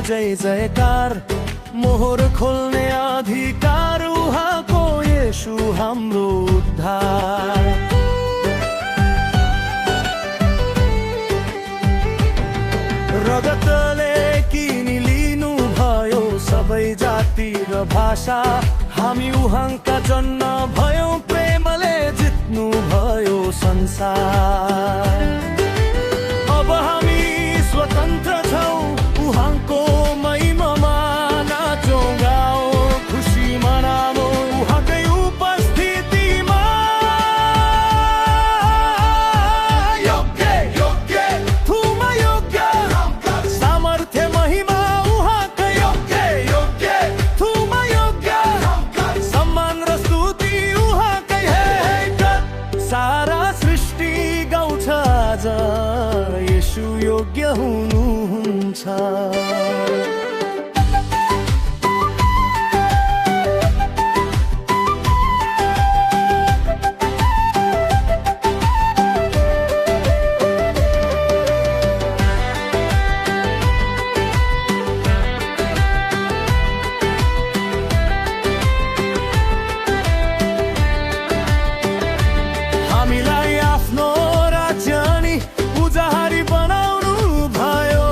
जय जयकार, मोहर खोल्ने अधिकार उहाँको, येशू हाम्रो उद्धार। रगतले किनिलिनु भयो सबै जाति र भाषा, हामी उहाँका जन्म भयौं, प्रेमले जित्नु भयो संसार। अब हामी स्वतन्त्र छौं, उहाँको महिमामा नाचौं गाउँ, खुसी मनामौँ उहाँकै उपस्थितिमा। योग्य योग्य तुमा योग्य, सामर्थ्य महिमा उहाँकै, योग्य योग्य तुमा योग्य, सम्मान र स्तुति उहाँकै। सारा सृष्टि गाउँछ आज येशू योग्य हुनुहुन्छ। हामीलाई आफ्नो राज्य नि उजाहारी बनाउनु भयो,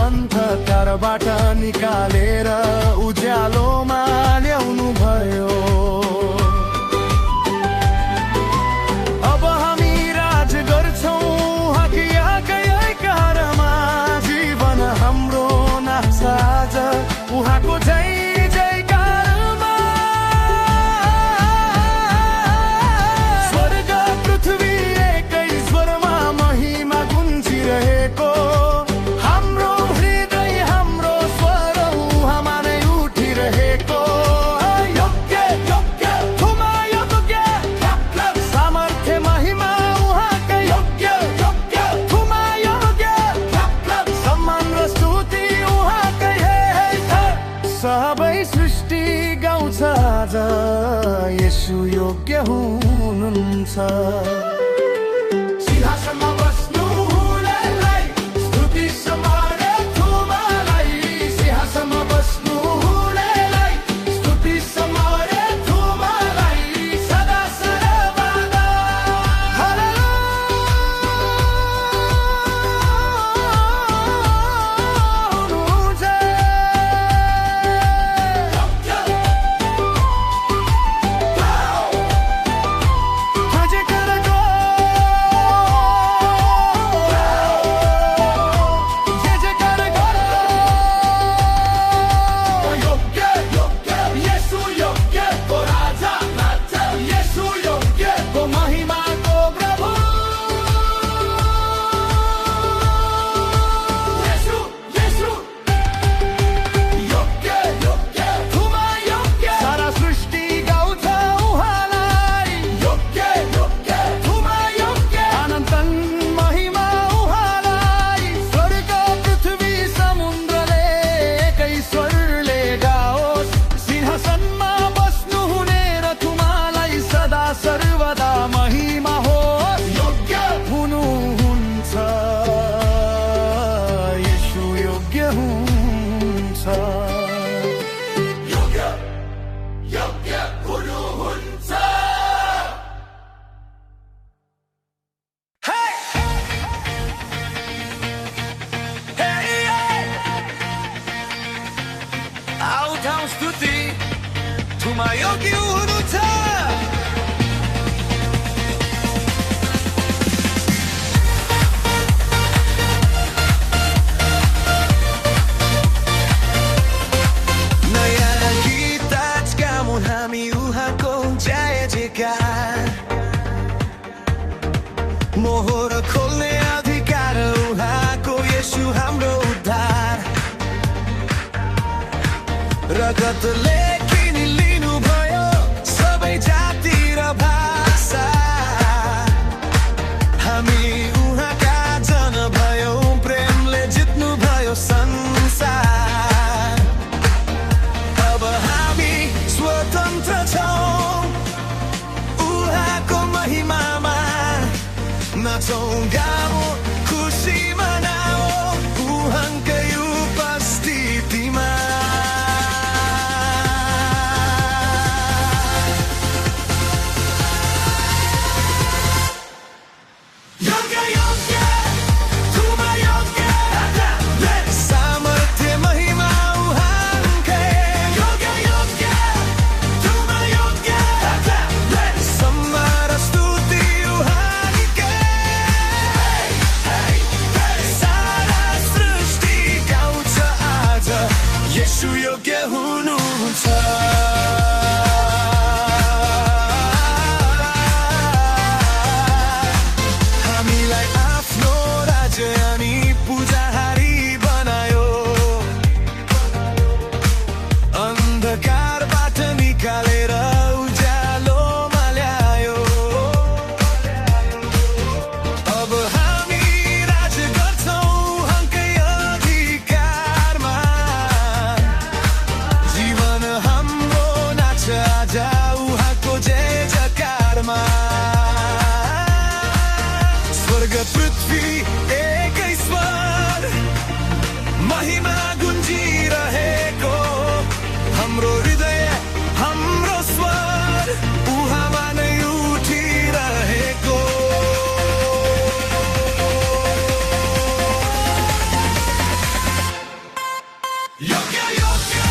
अन्धकारबाट निकालेर उज्यालोमा ल्याउनु भयो। अब हामी राज गर्छौं उहाँकै आज्ञाकारमा, जीवन हाम्रो नाच्छ आज उहाँको जय जयकारमा। स्वर्ग पृथ्वी एकै स्वरमा महिमा गुन्जिरहेको, हाम्रो हृदय हाम्रो स्वर उहाँमा नै उठिरहेको। योग्य योग्य तुमा योग्य, सामर्थ्य महिमा उहाँकै, योग्य योग्य तुमा योग्य, सम्मान र स्तुति उहाँकै। सबै सृष्टि गाउँछ आज येशू योग्य हुनुहुन्छ। सिंहासनमा बस्नु हुनेलाई स्तुति समारे तुमालाई, सिंहासनमा बस्नु हुनेलाई स्तुति समारे तुमालाई, सदा सर्वदा हुनुहुन्छ। सर्वदा महिमा होस्, योग्य हुनुहुन्छ, येशू योग्य हुनुहुन्छ। योग्य योग्य हुनुहुन्छ। आउँठाउँ स्तुति तुमा योग्य हुनुहुन्छ। मोहर खोल्ने अधिकार उहाँको, येशू हाम्रो उद्धार। रगतले किनिलिनु भयो सबै जाति र भाषा, हामी उहाँका जन भयौं, प्रेमले जित्नु भयो संसार। अब हामी स्वतन्त्र छौं, उहाँको महिमामा नाचौं गाउँ, खुसी मनाऊ उहाँकै उपस्थिति। यसु योग्य हुनुहुन्छ हामीलाई आफ्नो राज्य अनि पुजाहारी बनायो अन्धकारबाट निकालेर उज्यालोमा ल्यायो अब हामी राज गर्छौं हकै अधिकारमा जीवन हाम्रो नाच आज उहाँको जय जयकारमा स्वर्ग पृथ्वी एकै स्वर महिमा गुन्जिरहेको हाम्रो हृदय हाम्रो स्वर उहाँमा नै उठिरहेको योग्य योग्य